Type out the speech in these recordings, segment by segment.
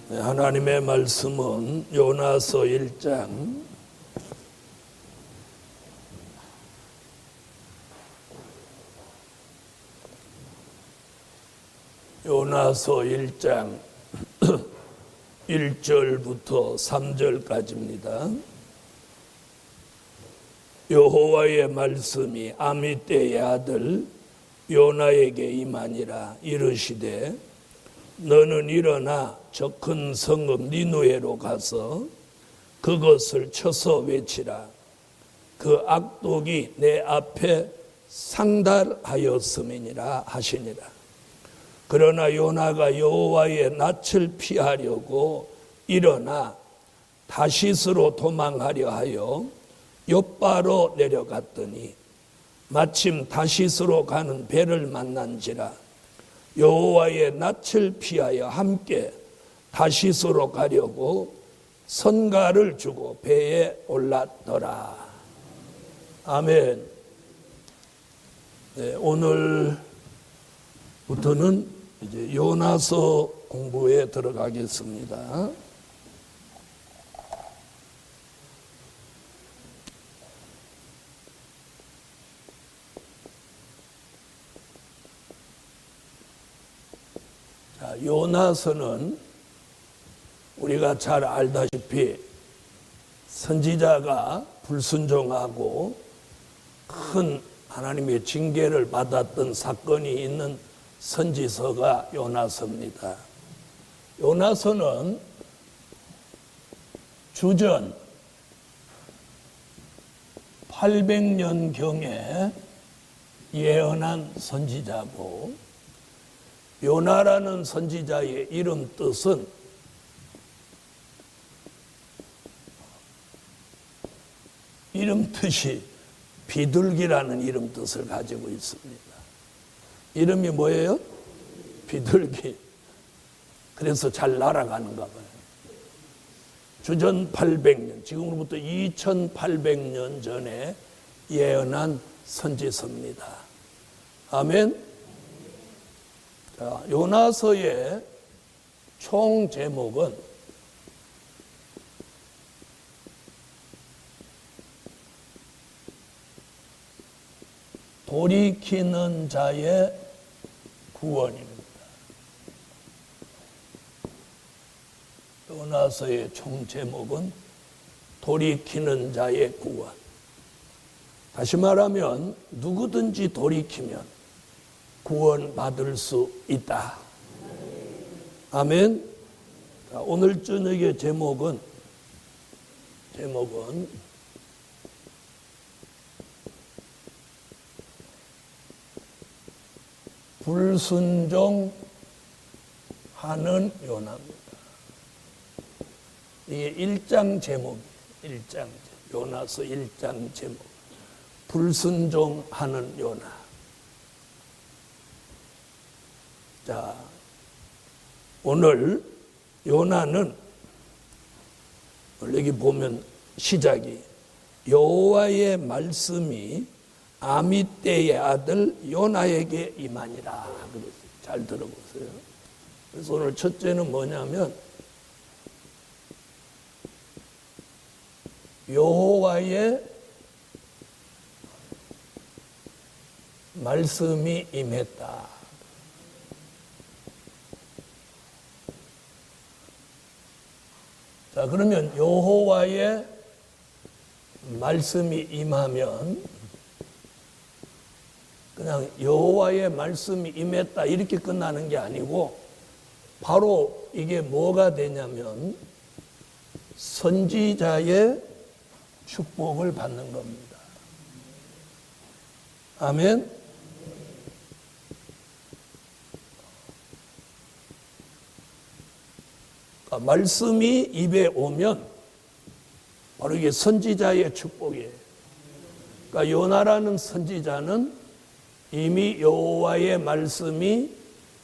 하나님의 말씀은 요나서 1장 1절부터 3절까지입니다. 여호와의 말씀이 아미떼의 아들 요나에게 임하니라. 이르시되 너는 일어나 저 큰 성읍 니느웨로 가서 그것을 쳐서 외치라. 그 악독이 내 앞에 상달하였음이니라 하시니라. 그러나 요나가 여호와의 낯을 피하려고 일어나 다시스로 도망하려 하여 욥바로 내려갔더니 마침 다시스로 가는 배를 만난지라. 여호와의 낯을 피하여 함께 다시스로 가려고 선가를 주고 배에 올랐더라. 아멘. 네, 오늘부터는 이제 요나서 공부에 들어가겠습니다. 요나서는 우리가 잘 알다시피 선지자가 불순종하고 큰 하나님의 징계를 받았던 사건이 있는 선지서가 요나서입니다. 요나서는 주전 800년경에 예언한 선지자고, 요나라는 선지자의 이름 뜻은 이름 뜻이 비둘기라는 이름 뜻을 가지고 있습니다. 이름이 뭐예요? 비둘기. 그래서 잘 날아가는가 봐요. 주전 800년, 지금으로부터 2800년 전에 예언한 선지서입니다. 아멘. 자, 요나서의 총 제목은 돌이키는 자의 구원입니다. 요나서의 총 제목은 돌이키는 자의 구원. 다시 말하면 누구든지 돌이키면 구원받을 수 있다. 아멘. 자, 오늘 저녁의 제목은 불순종하는 요나입니다. 이게 1장 제목이에요. 요나서 1장 제목. 불순종하는 요나. 자, 오늘 요나는 여기 보면 시작이 여호와의 말씀이 아미떼의 아들 요나에게 임하니라. 잘 들어보세요. 그래서 오늘 첫째는 뭐냐면 여호와의 말씀이 임했다. 자, 그러면 여호와의 말씀이 임하면 그냥 여호와의 말씀이 임했다 이렇게 끝나는 게 아니고 바로 이게 뭐가 되냐면 선지자의 축복을 받는 겁니다. 아멘. 말씀이 입에 오면 바로 이게 선지자의 축복이에요. 그러니까 요나라는 선지자는 이미 여호와의 말씀이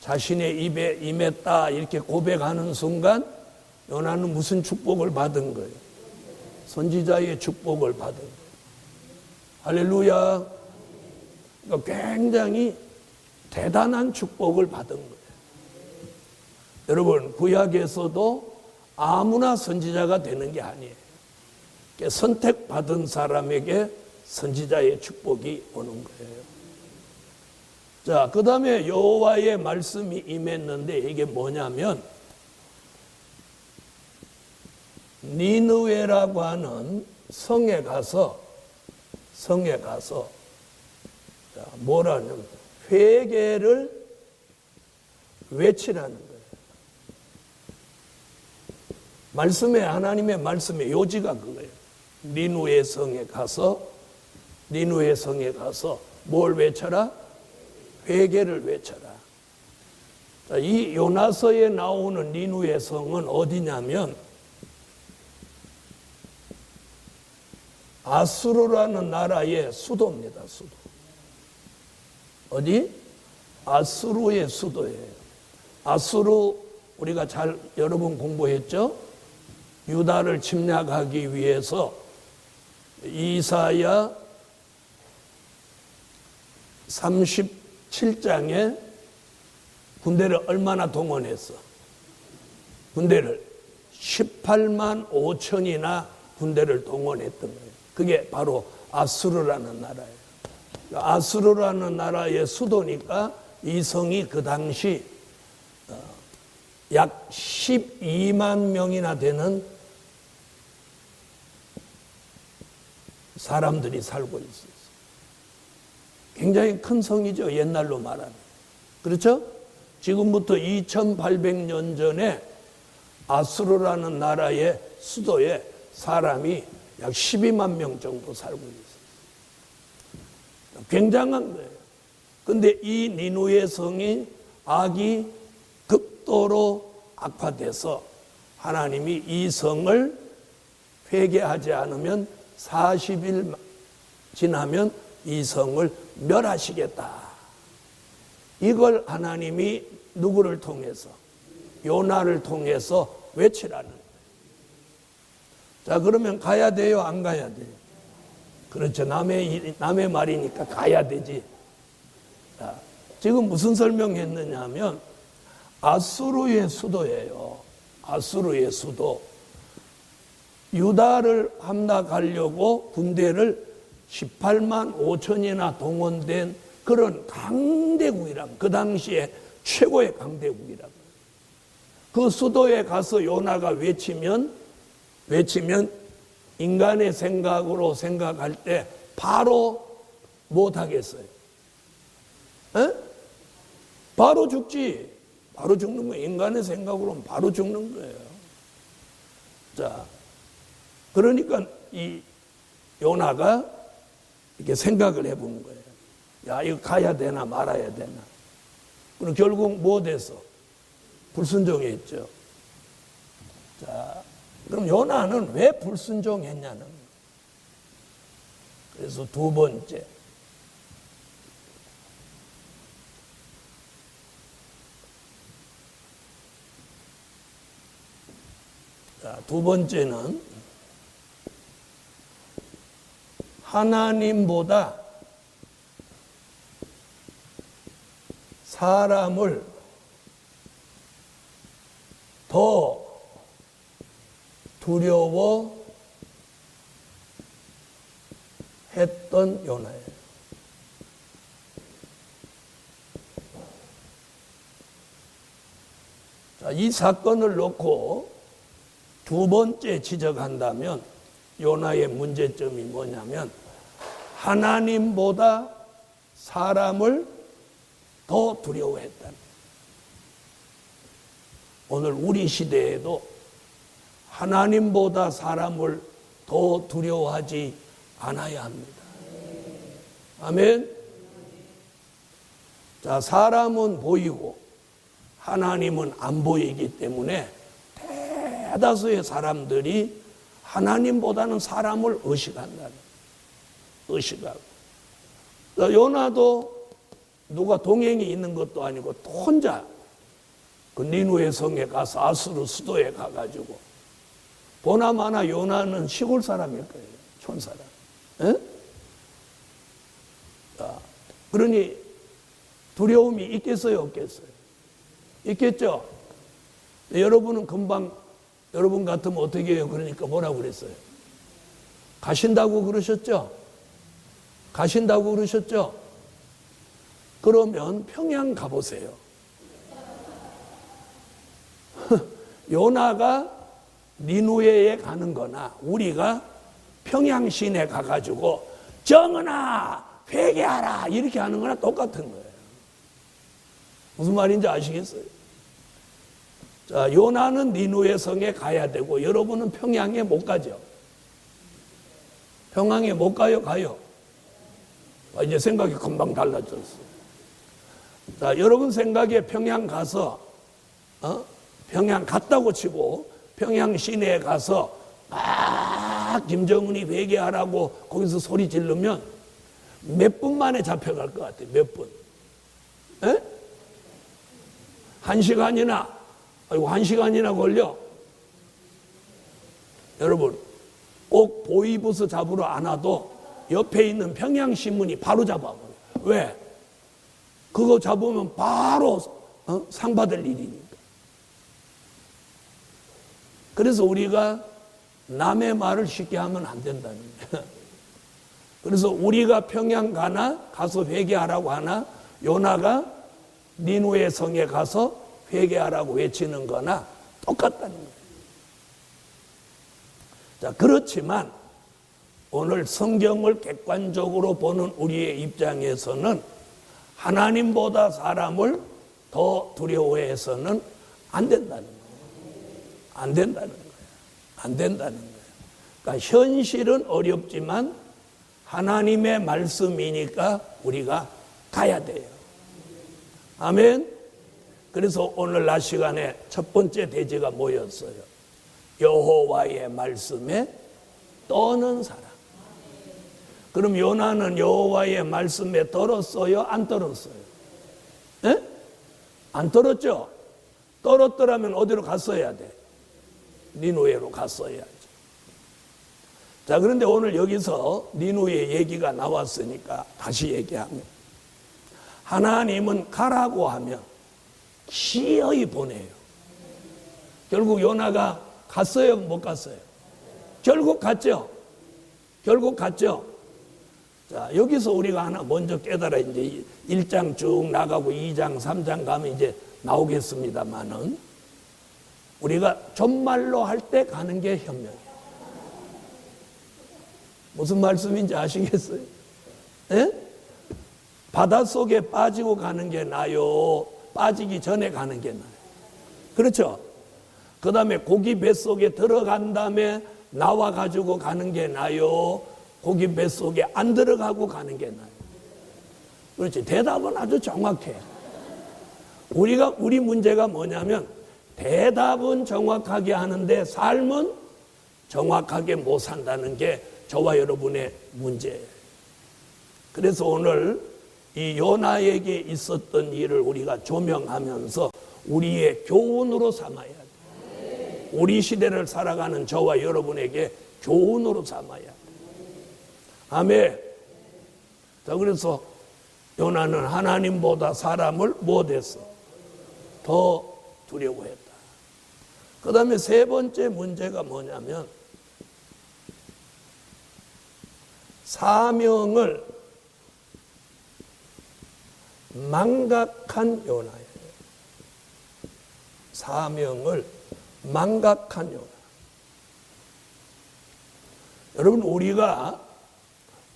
자신의 입에 임했다 이렇게 고백하는 순간 요나는 무슨 축복을 받은 거예요? 선지자의 축복을 받은 거예요. 할렐루야. 그러니까 굉장히 대단한 축복을 받은 거예요. 여러분, 구약에서도 아무나 선지자가 되는 게 아니에요. 선택받은 사람에게 선지자의 축복이 오는 거예요. 자, 그 다음에 여호와의 말씀이 임했는데 이게 뭐냐면 니느웨라고 하는 성에 가서 뭐라는 회개를 외치라는 거예요. 하나님의 말씀의 요지가 그거예요. 니느웨 성에 가서 뭘 외쳐라? 회개를 외쳐라. 자, 이 요나서에 나오는 니느웨 성은 어디냐면 아수르라는 나라의 수도입니다. 수도. 어디? 아수르의 수도예요. 아수르 우리가 여러분 공부했죠? 유다를 침략하기 위해서 이사야 37장에 군대를 얼마나 동원했어? 군대를 18만 5천이나 군대를 동원했던 거예요. 그게 바로 아수르라는 나라예요. 아수르라는 나라의 수도니까 이 성이 그 당시 약 12만 명이나 되는 사람들이 살고 있어요. 굉장히 큰 성이죠. 옛날로 말하면. 그렇죠? 지금부터 2800년 전에 아수르라는 나라의 수도에 사람이 약 12만 명 정도 살고 있어요. 굉장한 거예요. 근데 이 니느웨 성이 악이 극도로 악화돼서 하나님이 이 성을 회개하지 않으면 40일 지나면 이 성을 멸하시겠다. 이걸 하나님이 누구를 통해서? 요나를 통해서 외치라는 거예요. 자, 그러면 가야 돼요? 안 가야 돼요? 그렇죠. 남의 말이니까 가야 되지. 자, 지금 무슨 설명했느냐 하면 아수르의 수도예요. 아수르의 수도. 유다를 함락하려고 군대를 18만 5천이나 동원된 그런 강대국이란, 그 당시에 최고의 강대국이란. 그 수도에 가서 요나가 외치면 인간의 생각으로 생각할 때 바로 못하겠어요. 에? 바로 죽지. 바로 죽는 거예요. 인간의 생각으로는 바로 죽는 거예요. 자, 그러니까 이 요나가 이렇게 생각을 해보는 거예요. 야, 이거 가야 되나 말아야 되나. 그럼 결국 뭐 돼서? 불순종했죠. 자, 그럼 요나는 왜 불순종했냐는 거예요. 그래서 두 번째. 자, 두 번째는 하나님보다 사람을 더 두려워했던 요나예요. 자, 이 사건을 놓고 두 번째 지적한다면 요나의 문제점이 뭐냐면 하나님보다 사람을 더 두려워했다. 오늘 우리 시대에도 하나님보다 사람을 더 두려워하지 않아야 합니다. 아멘. 자, 사람은 보이고 하나님은 안 보이기 때문에 대다수의 사람들이 하나님보다는 사람을 의식한다는. 의식하고. 요나도 누가 동행이 있는 것도 아니고 또 혼자 그 니느웨 성에 가서 아수르 수도에 가가지고 보나마나 요나는 시골 사람일 거예요. 촌사람. 에? 자, 그러니 두려움이 있겠어요? 없겠어요? 있겠죠? 여러분은 금방 여러분 같으면 어떻게 해요? 그러니까 뭐라고 그랬어요? 가신다고 그러셨죠? 가신다고 그러셨죠? 그러면 평양 가보세요. 요나가 니누에에 가는 거나 우리가 평양 시내 가가지고 정은아 회개하라 이렇게 하는 거나 똑같은 거예요. 무슨 말인지 아시겠어요? 자, 요나는 니누에 성에 가야 되고 여러분은 평양에 못 가죠. 평양에 못 가요? 가요? 이제 생각이 금방 달라졌어요. 자, 여러분 생각에 평양 가서 평양 갔다고 치고 평양 시내에 가서 막 김정은이 회개하라고 거기서 소리 지르면 몇 분 만에 잡혀갈 것 같아요. 몇 분? 에? 1시간이나 아이고 1시간이나 걸려. 여러분 꼭 보이부스 잡으러 안 와도 옆에 있는 평양신문이 바로 잡아버려요. 왜? 그거 잡으면 바로 상 받을 일이니까. 그래서 우리가 남의 말을 쉽게 하면 안 된다는 거예요. 그래서 우리가 평양 가나 가서 회개하라고 하나 요나가 니누의 성에 가서 회개하라고 외치는 거나 똑같다는 거예요. 자, 그렇지만 오늘 성경을 객관적으로 보는 우리의 입장에서는 하나님보다 사람을 더 두려워해서는 안 된다는 거예요. 안 된다는 거예요. 안 된다는 거예요. 그러니까 현실은 어렵지만 하나님의 말씀이니까 우리가 가야 돼요. 아멘. 그래서 오늘 낮 시간에 첫 번째 대지가 뭐였어요? 여호와의 말씀에 떠는 사람. 그럼 요나는 여호와의 말씀에 떨었어요? 안 떨었어요? 에? 안 떨었죠? 떨었더라면 어디로 갔어야 돼? 니누에로 갔어야죠. 자, 그런데 오늘 여기서 니누에 얘기가 나왔으니까 다시 얘기하면 하나님은 가라고 하면 기어이 보내요. 결국 요나가 갔어요? 못 갔어요? 결국 갔죠? 결국 갔죠? 자, 여기서 우리가 하나 먼저 깨달아 이제 1장 쭉 나가고 2장, 3장 가면 이제 나오겠습니다만은 우리가 존말로 할 때 가는 게 현명해요. 무슨 말씀인지 아시겠어요? 예? 바닷속에 빠지고 가는 게 나요? 빠지기 전에 가는 게 나요? 그렇죠? 그 다음에 고기 뱃속에 들어간 다음에 나와가지고 가는 게 나요? 고기 뱃속에 안 들어가고 가는 게 나요? 그렇지. 대답은 아주 정확해. 우리 문제가 뭐냐면 대답은 정확하게 하는데 삶은 정확하게 못 산다는 게 저와 여러분의 문제예요. 그래서 오늘 이 요나에게 있었던 일을 우리가 조명하면서 우리의 교훈으로 삼아야 돼요. 우리 시대를 살아가는 저와 여러분에게 교훈으로 삼아야 돼요. 아멘. 자, 그래서 요나는 하나님보다 사람을 못했어. 더 두려워했다. 그 다음에 세 번째 문제가 뭐냐면 사명을 망각한 요나예요. 사명을 망각한 요나. 여러분 우리가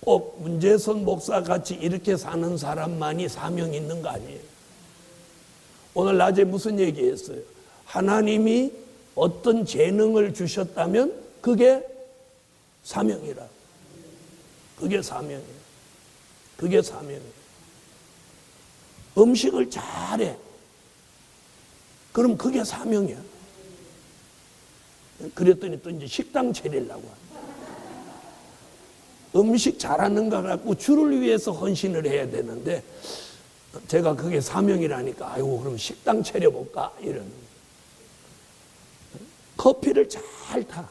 꼭 문재선 목사 같이 이렇게 사는 사람만이 사명이 있는 거 아니에요. 오늘 낮에 무슨 얘기했어요? 하나님이 어떤 재능을 주셨다면 그게 사명이라. 그게 사명이에요. 그게 사명이에요. 음식을 잘해. 그럼 그게 사명이야. 그랬더니 또 이제 식당 차리려고 합니다. 음식 잘하는 거 갖고 주를 위해서 헌신을 해야 되는데 제가 그게 사명이라니까 아이고 그럼 식당 차려볼까 이러는 거예요. 커피를 잘 타.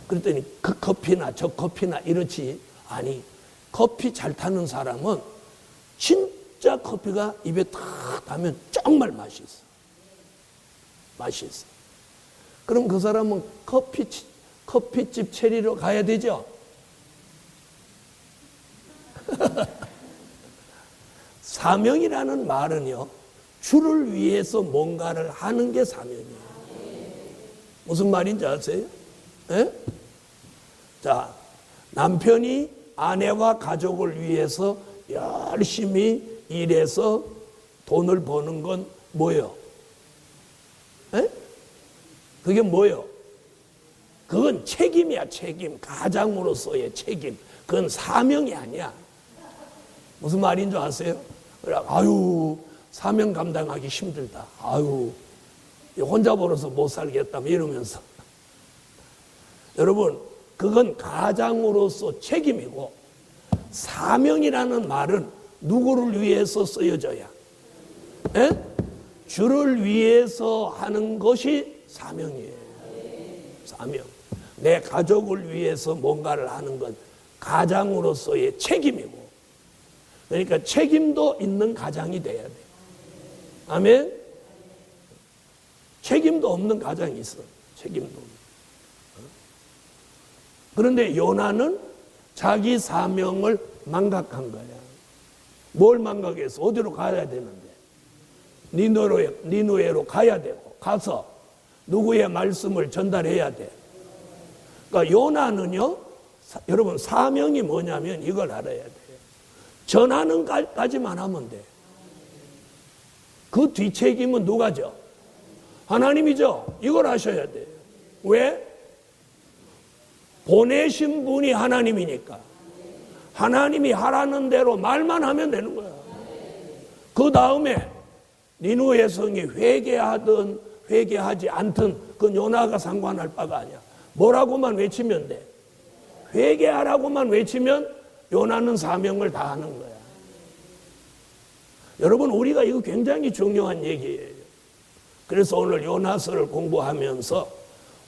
그랬더니 그 커피나 저 커피나 이렇지. 아니 커피 잘 타는 사람은 진짜 커피가 입에 탁 닿으면 정말 맛있어. 맛있어. 그럼 그 사람은 커피집 체리로 가야 되죠? 사명이라는 말은요, 주를 위해서 뭔가를 하는 게 사명이에요. 무슨 말인지 아세요? 예? 자, 남편이 아내와 가족을 위해서 열심히 일해서 돈을 버는 건 뭐예요? 예? 그게 뭐예요? 그건 책임이야, 책임. 가장으로서의 책임. 그건 사명이 아니야. 무슨 말인 줄 아세요? 아유, 사명 감당하기 힘들다. 아유, 혼자 벌어서 못 살겠다. 이러면서. 여러분, 그건 가장으로서 책임이고, 사명이라는 말은 누구를 위해서 쓰여져야? 에? 주를 위해서 하는 것이 사명이에요. 사명. 내 가족을 위해서 뭔가를 하는 건 가장으로서의 책임이고, 그러니까 책임도 있는 가장이 돼야 돼. 아멘? 책임도 없는 가장이 있어. 책임도 없는. 그런데 요나는 자기 사명을 망각한 거야. 뭘 망각해서? 어디로 가야 되는데? 니누에로 가야 되고, 가서 누구의 말씀을 전달해야 돼. 그러니까 요나는요, 여러분, 사명이 뭐냐면 이걸 알아야 돼요. 전하는 까지만 하면 돼. 그 뒷책임은 누가죠? 하나님이죠. 이걸 아셔야 돼요. 왜? 보내신 분이 하나님이니까. 하나님이 하라는 대로 말만 하면 되는 거야. 그 다음에 니누의 성이 회개하든 회개하지 않든 그건 요나가 상관할 바가 아니야. 뭐라고만 외치면 돼. 회개하라고만 외치면 요나는 사명을 다 하는 거야. 여러분, 우리가 이거 굉장히 중요한 얘기예요. 그래서 오늘 요나서를 공부하면서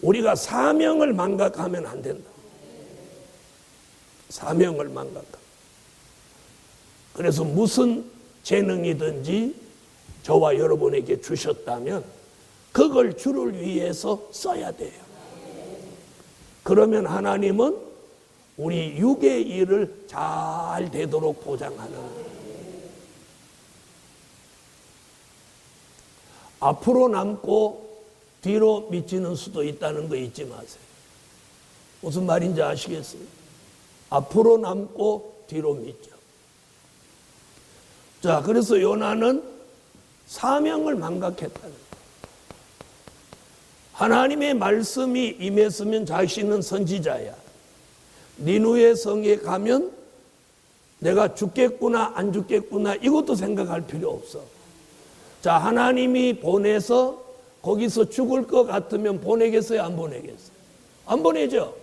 우리가 사명을 망각하면 안 된다. 사명을 망각하면. 그래서 무슨 재능이든지 저와 여러분에게 주셨다면 그걸 주를 위해서 써야 돼요. 그러면 하나님은 우리 육의 일을 잘 되도록 보장하는 거예요. 앞으로 남고 뒤로 미치는 수도 있다는 거 잊지 마세요. 무슨 말인지 아시겠어요? 앞으로 남고 뒤로 미쳐. 자, 그래서 요나는 사명을 망각했다는 거예요. 하나님의 말씀이 임했으면 자신은 선지자야. 니누의 성에 가면 내가 죽겠구나 안 죽겠구나 이것도 생각할 필요 없어. 자, 하나님이 보내서 거기서 죽을 것 같으면 보내겠어요? 안 보내겠어요? 안 보내죠?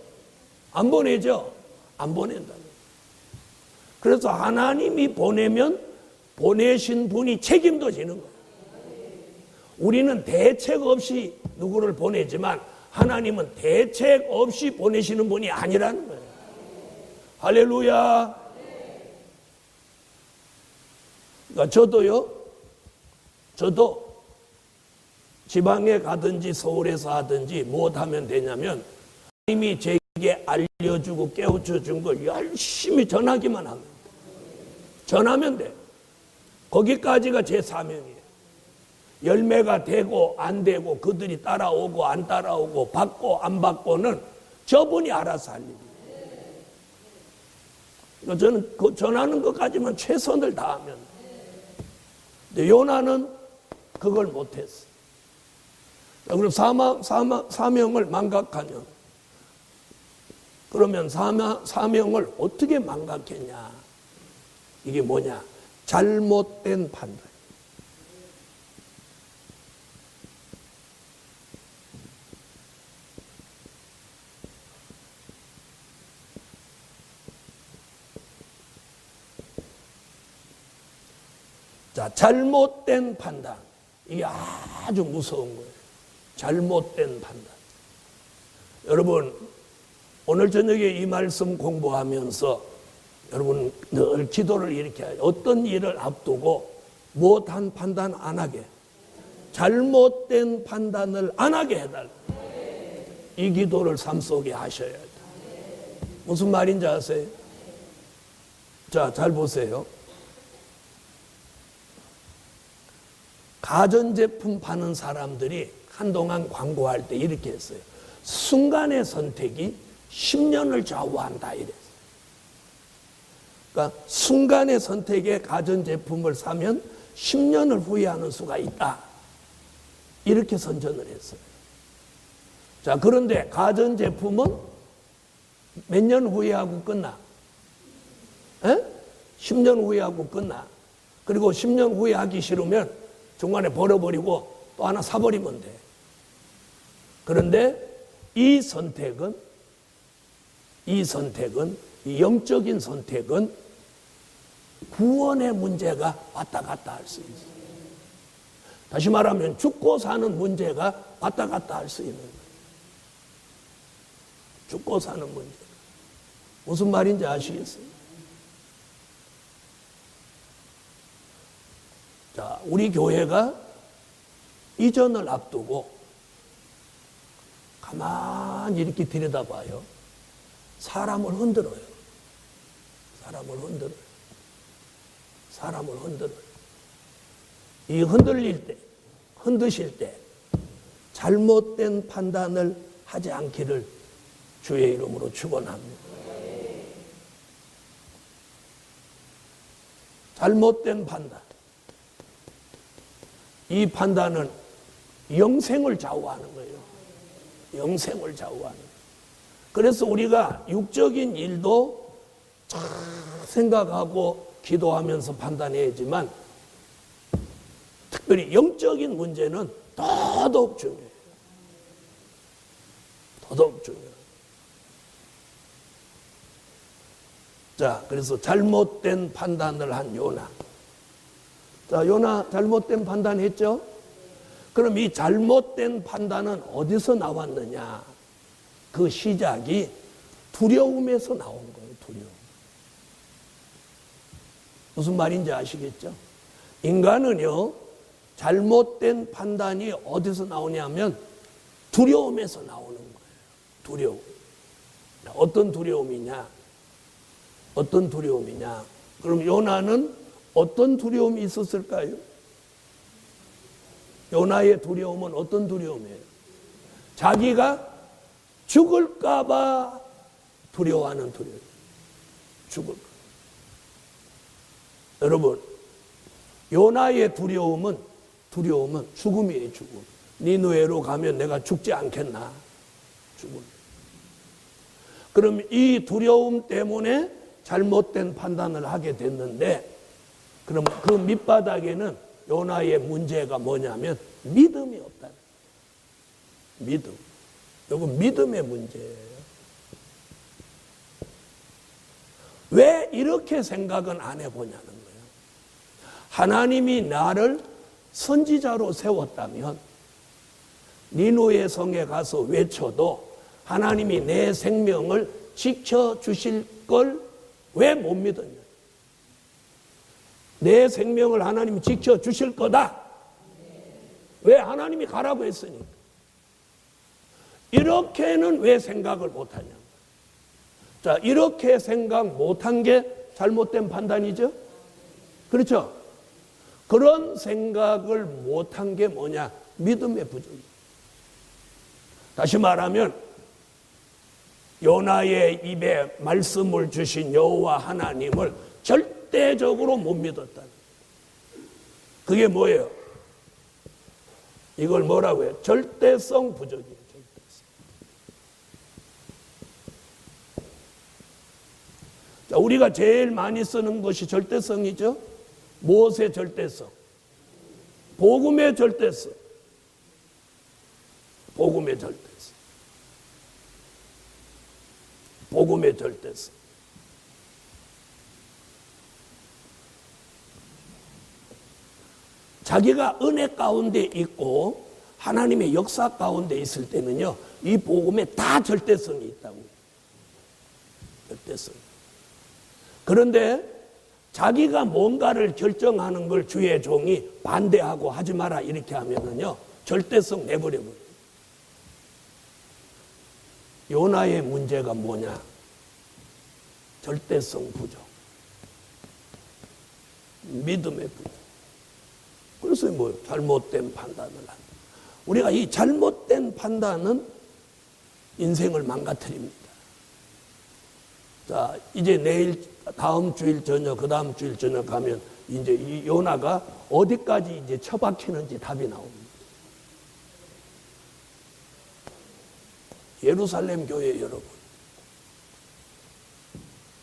안 보내죠? 안 보낸다. 그래서 하나님이 보내면 보내신 분이 책임도 지는 거예요. 우리는 대책 없이 누구를 보내지만 하나님은 대책 없이 보내시는 분이 아니라는 거예요. 할렐루야. 그러니까 저도 지방에 가든지 서울에서 하든지 무엇하면 되냐면 하나님이 제게 알려주고 깨우쳐 준 걸 열심히 전하기만 합니다. 전하면 돼. 거기까지가 제 사명이에요. 열매가 되고 안 되고 그들이 따라오고 안 따라오고 받고 안 받고는 저분이 알아서 할 일이에요. 저는 그 전하는 것까지만 최선을 다하면. 근데 요나는 그걸 못했어. 그럼 사명을 망각하면, 그러면 사명을 어떻게 망각했냐? 이게 뭐냐? 잘못된 판단. 자, 잘못된 판단. 이게 아주 무서운 거예요. 잘못된 판단. 여러분, 오늘 저녁에 이 말씀 공부하면서 여러분 늘 기도를 이렇게 해요. 어떤 일을 앞두고 못한 판단 안 하게. 잘못된 판단을 안 하게 해달라. 이 기도를 삶 속에 하셔야 돼요. 무슨 말인지 아세요? 자, 잘 보세요. 가전제품 파는 사람들이 한동안 광고할 때 이렇게 했어요. 순간의 선택이 10년을 좌우한다 이랬어요. 그러니까 순간의 선택에 가전제품을 사면 10년을 후회하는 수가 있다. 이렇게 선전을 했어요. 자, 그런데 가전제품은 몇 년 후회하고 끝나? 10년 후회하고 끝나. 그리고 10년 후회하기 싫으면 중간에 버려버리고 또 하나 사버리면 돼. 그런데 이 영적인 선택은 구원의 문제가 왔다 갔다 할 수 있어요. 다시 말하면 죽고 사는 문제가 왔다 갔다 할 수 있는 거예요. 죽고 사는 문제. 무슨 말인지 아시겠어요? 자, 우리 교회가 이전을 앞두고 가만히 이렇게 들여다봐요. 사람을 흔들어요. 사람을 흔들어요. 이 흔드실 때 잘못된 판단을 하지 않기를 주의 이름으로 축원합니다. 잘못된 판단. 이 판단은 영생을 좌우하는 거예요. 영생을 좌우하는 거예요. 그래서 우리가 육적인 일도 잘 생각하고 기도하면서 판단해야지만 특별히 영적인 문제는 더더욱 중요해요. 더더욱 중요해요. 자, 그래서 잘못된 판단을 한 요나. 자, 요나 잘못된 판단했죠? 그럼 이 잘못된 판단은 어디서 나왔느냐? 그 시작이 두려움에서 나온 거예요. 두려움. 무슨 말인지 아시겠죠? 인간은요, 잘못된 판단이 어디서 나오냐면 두려움에서 나오는 거예요. 두려움. 어떤 두려움이냐? 어떤 두려움이냐? 그럼 요나는 어떤 두려움이 있었을까요? 요나의 두려움은 어떤 두려움이에요? 자기가 죽을까봐 두려워하는 두려움. 죽을까. 여러분, 요나의 두려움은 죽음이에요, 죽음. 니느웨로 가면 내가 죽지 않겠나? 죽음. 그럼 이 두려움 때문에 잘못된 판단을 하게 됐는데, 그럼 그 밑바닥에는 요나의 문제가 뭐냐면 믿음이 없다는 거예요. 믿음. 이건 믿음의 문제예요. 왜 이렇게 생각은 안 해보냐는 거예요. 하나님이 나를 선지자로 세웠다면 니느웨 성에 가서 외쳐도 하나님이 내 생명을 지켜주실 걸 왜 못 믿었냐? 내 생명을 하나님이 지켜주실 거다. 왜? 하나님이 가라고 했으니까. 이렇게는 왜 생각을 못하냐? 자, 이렇게 생각 못한 게 잘못된 판단이죠? 그렇죠? 그런 생각을 못한 게 뭐냐? 믿음의 부족이에요. 다시 말하면 요나의 입에 말씀을 주신 여호와 하나님을 절대적으로 못 믿었다. 그게 뭐예요? 이걸 뭐라고 해요? 절대성 부족이에요. 절대성. 자, 우리가 제일 많이 쓰는 것이 절대성이죠. 무엇의 절대성? 복음의 절대성. 복음의 절대성. 복음의 절대성. 자기가 은혜 가운데 있고 하나님의 역사 가운데 있을 때는요, 이 복음에 다 절대성이 있다고요. 절대성. 그런데 자기가 뭔가를 결정하는 걸 주의 종이 반대하고 하지 마라 이렇게 하면은요, 절대성 내버려버려요. 요나의 문제가 뭐냐? 절대성 부족. 믿음의 부족. 그래서 뭐 잘못된 판단을 한다. 우리가 이 잘못된 판단은 인생을 망가뜨립니다. 자, 이제 내일, 다음 주일 저녁, 그 다음 주일 저녁 가면 이제 이 요나가 어디까지 이제 처박히는지 답이 나옵니다. 예루살렘 교회 여러분.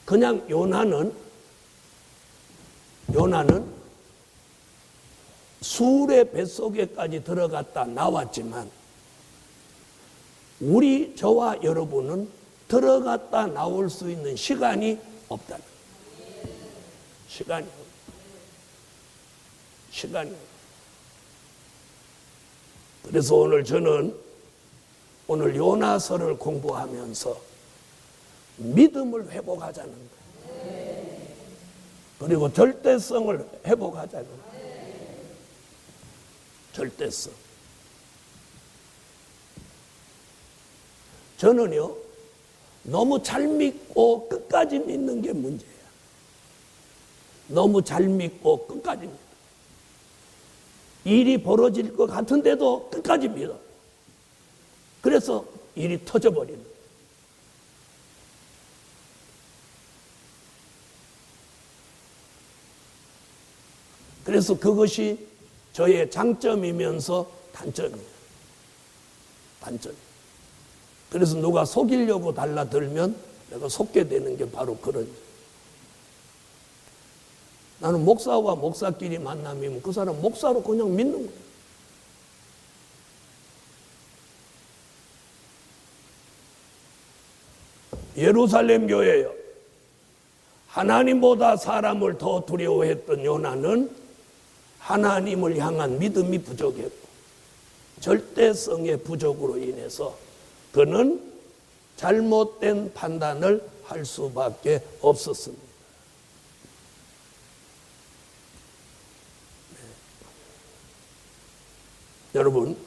그냥 요나는 술의 뱃속에까지 들어갔다 나왔지만 저와 여러분은 들어갔다 나올 수 있는 시간이 없다는 거예요. 시간이. 그래서 오늘 요나서를 공부하면서 믿음을 회복하자는 거예요. 그리고 절대성을 회복하자는 거예요. 절대성. 저는요, 너무 잘 믿고 끝까지 믿는 게 문제예요. 너무 잘 믿고 끝까지 믿어. 일이 벌어질 것 같은데도 끝까지 믿어. 그래서 일이 터져버리는 거예요. 그래서 그것이 저의 장점이면서 단점이에요. 단점. 그래서 누가 속이려고 달라들면 내가 속게 되는 게 바로 그런 거예요. 나는 목사와 목사끼리 만나면 그 사람 목사로 그냥 믿는 거예요. 예루살렘 교회요. 하나님보다 사람을 더 두려워했던 요나는 하나님을 향한 믿음이 부족했고 절대성의 부족으로 인해서 그는 잘못된 판단을 할 수밖에 없었습니다. 네. 여러분,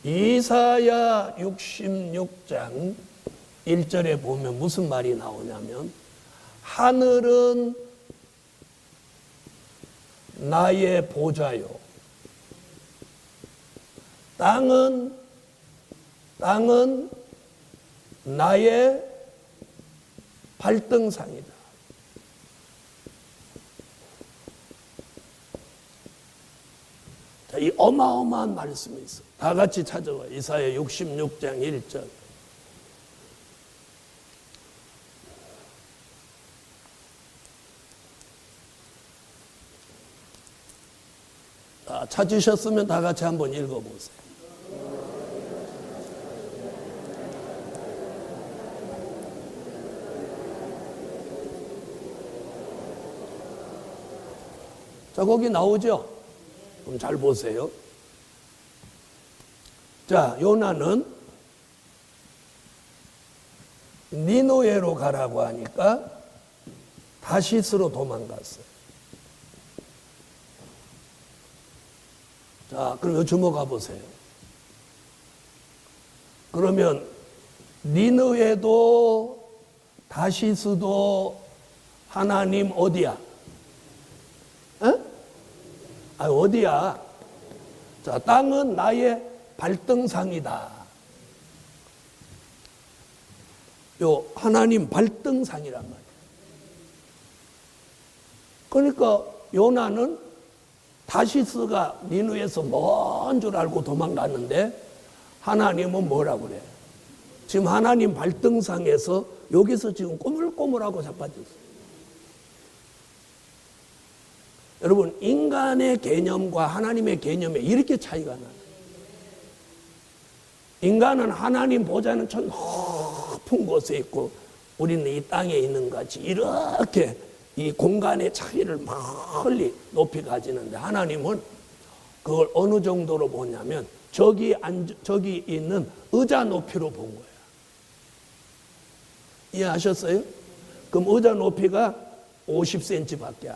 이사야 66장 1절에 보면 무슨 말이 나오냐면 하늘은 나의 보좌요. 땅은 나의 발등상이다. 자, 이 어마어마한 말씀이 있어. 다 같이 찾아와. 이사야 66장 1절. 찾으셨으면 다 같이 한번 읽어보세요. 자, 거기 나오죠? 그럼 잘 보세요. 자, 요나는 니느웨로 가라고 하니까 다시스로 도망갔어요. 자, 그럼 주목해 보세요. 그러면 니느웨도 다시스도 하나님 어디야? 어디야? 자, 땅은 나의 발등상이다. 요 하나님 발등상이란 말이에요. 그러니까 요나는 다시스가 니느웨에서 먼 줄 알고 도망갔는데 하나님은 뭐라고 그래? 지금 하나님 발등상에서 여기서 지금 꼬물꼬물하고 자빠졌어요. 여러분, 인간의 개념과 하나님의 개념에 이렇게 차이가 나요. 인간은 하나님 보좌는 저 높은 곳에 있고 우리는 이 땅에 있는 같이 이렇게 이 공간의 차이를 멀리 높이 가지는데 하나님은 그걸 어느 정도로 보냐면 저기 있는 의자 높이로 본 거예요. 이해하셨어요? 그럼 의자 높이가 50cm밖에 안 돼요.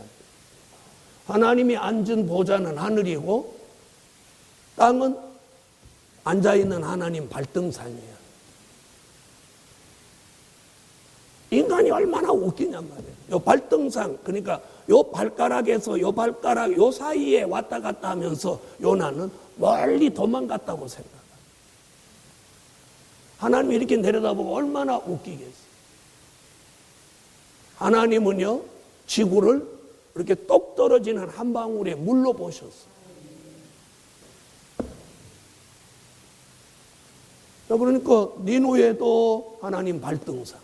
하나님이 앉은 보좌는 하늘이고 땅은 앉아있는 하나님 발등상이에요. 인간이 얼마나 웃기냔 말이에요. 요 발등상, 그러니까 요 발가락에서 요 발가락 요 사이에 왔다 갔다 하면서 요나는 멀리 도망갔다고 생각해요. 하나님이 이렇게 내려다보고 얼마나 웃기겠어요. 하나님은요, 지구를 이렇게 똑 떨어지는 한 방울의 물로 보셨어요. 자, 그러니까 니누에도 하나님 발등상,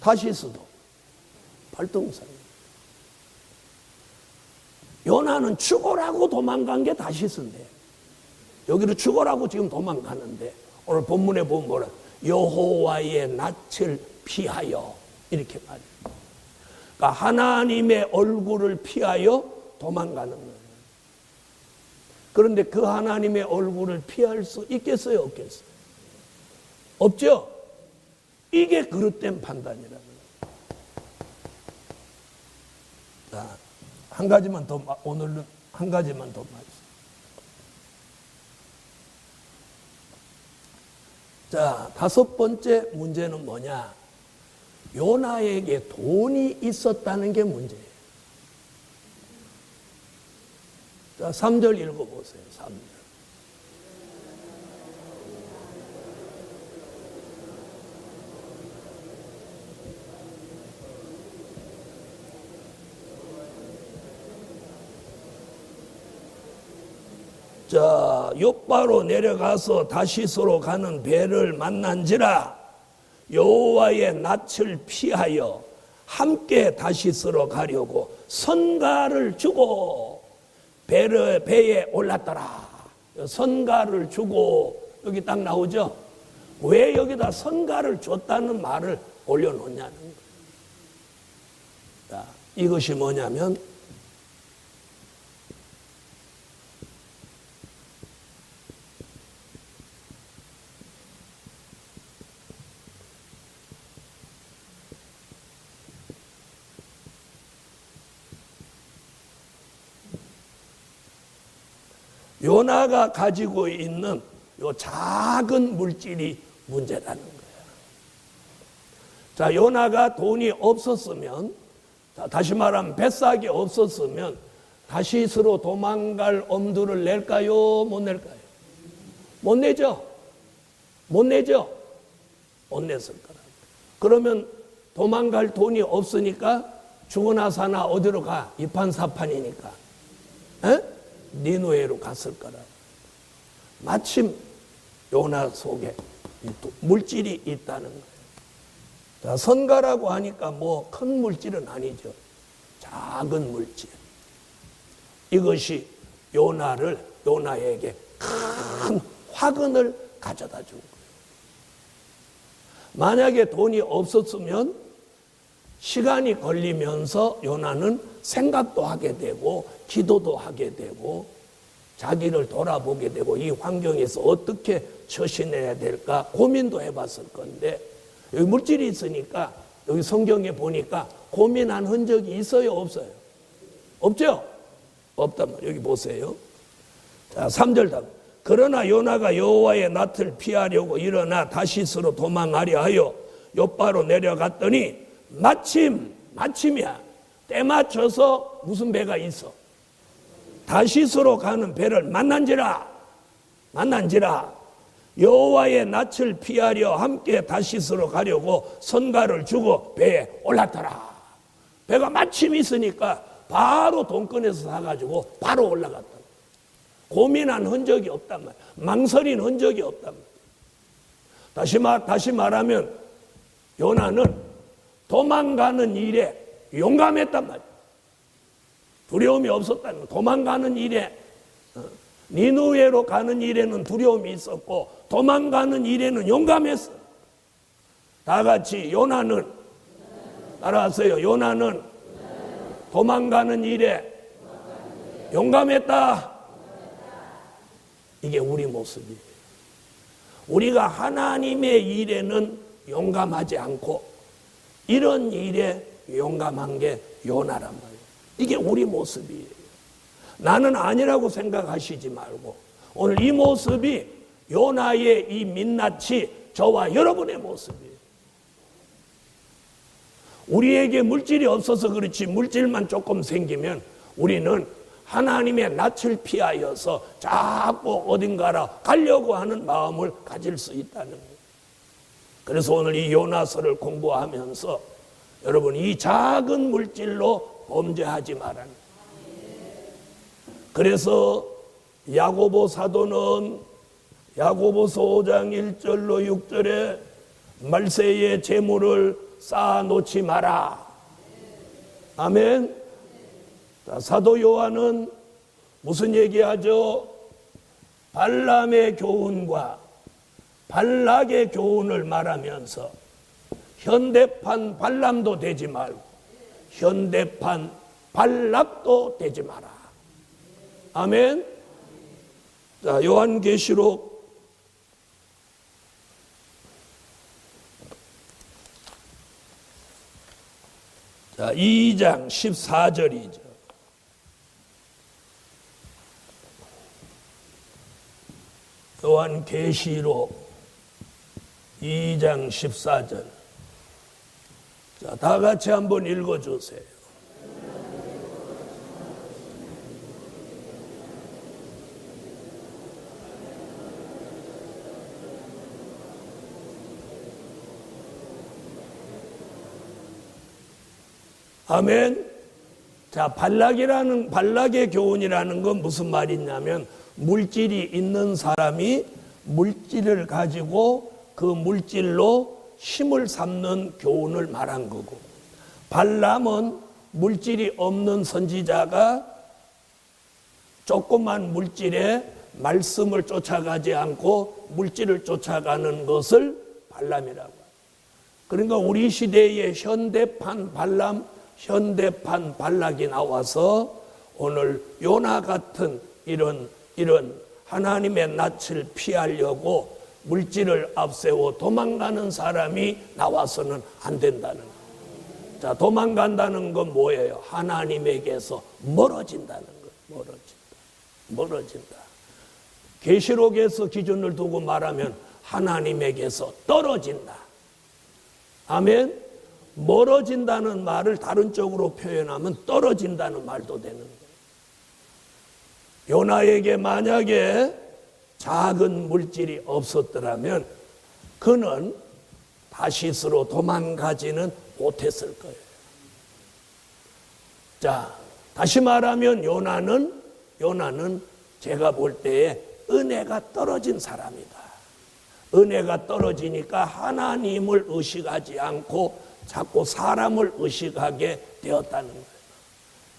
다시스도 발등상. 요나는 죽어라고 도망간 게 다시스인데, 여기로 죽어라고 지금 도망가는데, 오늘 본문에 보면 뭐라, 여호와의 낯을 피하여, 이렇게 말해요. 그러니까 하나님의 얼굴을 피하여 도망가는 거예요. 그런데 그 하나님의 얼굴을 피할 수 있겠어요, 없겠어요? 없죠? 이게 그릇된 판단이라는 거예요. 자, 한 가지만 더, 오늘은 한 가지만 더 말씀. 자, 다섯 번째 문제는 뭐냐? 요나에게 돈이 있었다는 게 문제예요. 자, 3절 읽어보세요. 3절. 자, 욥바로 내려가서 다시스로 가는 배를 만난지라 여호와의 낯을 피하여 함께 다시스로 가려고 선가를 주고 배에 올랐더라. 선가를 주고, 여기 딱 나오죠? 왜 여기다 선가를 줬다는 말을 올려놓냐는 거예요. 자, 이것이 뭐냐면 요나가 가지고 있는 요 작은 물질이 문제라는 거예요. 자, 요나가 돈이 없었으면, 자, 다시 말하면 뱃삭이 없었으면 다시스로 도망갈 엄두를 낼까요? 못 낼까요? 못 내죠? 못 내죠? 못 냈을 거라. 그러면 도망갈 돈이 없으니까 죽으나 사나 어디로 가? 이판사판이니까. 에? 니누에로 갔을 거라. 마침 요나 속에 물질이 있다는 거예요. 자, 선가라고 하니까 뭐 큰 물질은 아니죠. 작은 물질. 이것이 요나에게 큰 화근을 가져다 준 거예요. 만약에 돈이 없었으면 시간이 걸리면서 요나는 생각도 하게 되고 기도도 하게 되고 자기를 돌아보게 되고 이 환경에서 어떻게 처신해야 될까 고민도 해봤을 건데, 여기 물질이 있으니까 여기 성경에 보니까 고민한 흔적이 있어요, 없어요? 없죠? 없단 말이에요. 여기 보세요. 자, 3절 답. 그러나 요나가 여호와의 낯을 피하려고 일어나 다시스로 도망하려 하여 욥바로 내려갔더니 마침이야. 때 맞춰서 무슨 배가 있어? 다시스로 가는 배를 만난지라 여호와의 낯을 피하려 함께 다시스로 가려고 선가를 주고 배에 올랐더라. 배가 마침 있으니까 바로 돈 꺼내서 사가지고 바로 올라갔다. 고민한 흔적이 없단 말이야. 망설인 흔적이 없단 말이야. 다시 말하면 요나는 도망가는 일에 용감했단 말이야. 두려움이 없었다는 거야. 도망가는 일에, 니누에로 가는 일에는 두려움이 있었고 도망가는 일에는 용감했어. 다 같이 요나는, 따라하세요. 요나는 도망가는 일에 용감했다. 이게 우리 모습이에요. 우리가 하나님의 일에는 용감하지 않고 이런 일에 용감한 게 요나란 말이에요. 이게 우리 모습이에요. 나는 아니라고 생각하시지 말고 오늘 이 모습이 요나의 이 민낯이 저와 여러분의 모습이에요. 우리에게 물질이 없어서 그렇지 물질만 조금 생기면 우리는 하나님의 낯을 피하여서 자꾸 어딘가로 가려고 하는 마음을 가질 수 있다는 거예요. 그래서 오늘 이 요나서를 공부하면서 여러분 이 작은 물질로 범죄하지 말라는 거예요. 그래서 야고보 사도는 야고보서 5장 1절로 6절에 말세의 재물을 쌓아놓지 마라. 아멘. 자, 사도 요한은 무슨 얘기하죠? 발람의 교훈과 발락의 교훈을 말하면서 현대판 발람도 되지 말고 현대판 발락도 되지 마라. 아멘. 자, 요한계시록 2장 14절이죠. 요한계시록 2장 14절. 자, 다 같이 한번 읽어주세요. 아멘. 자, 발락의 교훈이라는 건 무슨 말이냐면 물질이 있는 사람이 물질을 가지고 그 물질로 힘을 삼는 교훈을 말한 거고, 발람은 물질이 없는 선지자가 조그만 물질에 말씀을 쫓아가지 않고 물질을 쫓아가는 것을 발람이라고 해요. 그러니까 우리 시대의 현대판 발람, 현대판 발락이 나와서 오늘 요나 같은 이런 하나님의 낯을 피하려고 물질을 앞세워 도망가는 사람이 나와서는 안 된다는 거예요. 자, 도망간다는 건 뭐예요? 하나님에게서 멀어진다는 거예요. 멀어진다. 계시록에서 기준을 두고 말하면 하나님에게서 떨어진다. 아멘. 멀어진다는 말을 다른 쪽으로 표현하면 떨어진다는 말도 되는 거예요. 요나에게 만약에 작은 물질이 없었더라면 그는 다시스로 도망가지는 못했을 거예요. 자, 다시 말하면 요나는 제가 볼 때에 은혜가 떨어진 사람이다. 은혜가 떨어지니까 하나님을 의식하지 않고 자꾸 사람을 의식하게 되었다는 거예요.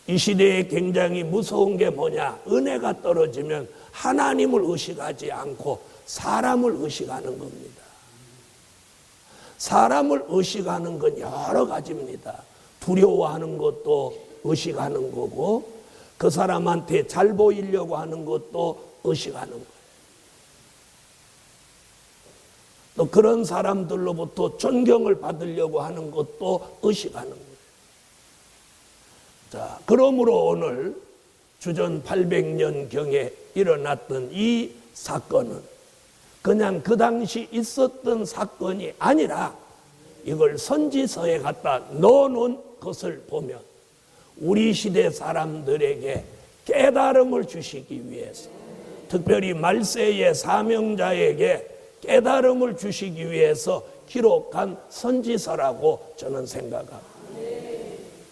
이 시대에 굉장히 무서운 게 뭐냐? 은혜가 떨어지면 하나님을 의식하지 않고 사람을 의식하는 겁니다. 사람을 의식하는 건 여러 가지입니다. 두려워하는 것도 의식하는 거고, 그 사람한테 잘 보이려고 하는 것도 의식하는 거예요. 또 그런 사람들로부터 존경을 받으려고 하는 것도 의식하는 거예요. 자, 그러므로 오늘 주전 800년경에 일어났던 이 사건은 그냥 그 당시 있었던 사건이 아니라 이걸 선지서에 갖다 넣어놓은 것을 보면 우리 시대 사람들에게 깨달음을 주시기 위해서, 특별히 말세의 사명자에게 깨달음을 주시기 위해서 기록한 선지서라고 저는 생각합니다.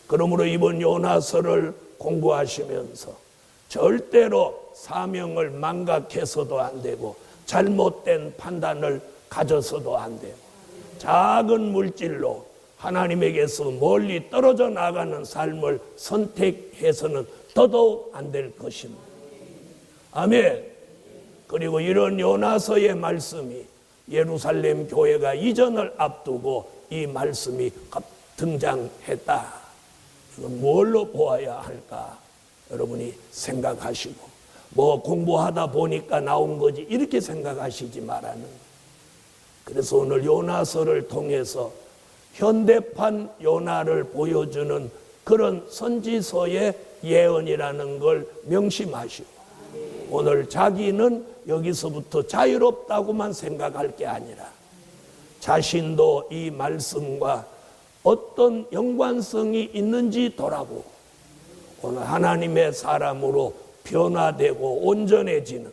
그러므로 이번 요나서를 공부하시면서 절대로 사명을 망각해서도 안 되고 잘못된 판단을 가져서도 안 돼요. 작은 물질로 하나님에게서 멀리 떨어져 나가는 삶을 선택해서는 더더욱 안 될 것입니다. 아멘. 그리고 이런 요나서의 말씀이 예루살렘 교회가 이전을 앞두고 이 말씀이 등장했다. 이건 뭘로 보아야 할까? 여러분이 생각하시고, 뭐 공부하다 보니까 나온 거지 이렇게 생각하시지 말라는 거예요. 그래서 오늘 요나서를 통해서 현대판 요나를 보여주는 그런 선지서의 예언이라는 걸 명심하시고, 오늘 자기는 여기서부터 자유롭다고만 생각할 게 아니라 자신도 이 말씀과 어떤 연관성이 있는지 돌아보고 오늘 하나님의 사람으로 변화되고 온전해지는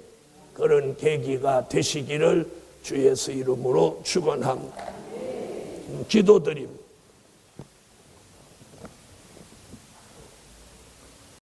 그런 계기가 되시기를 주 예수 이름으로 축원합니다. 기도드립니다.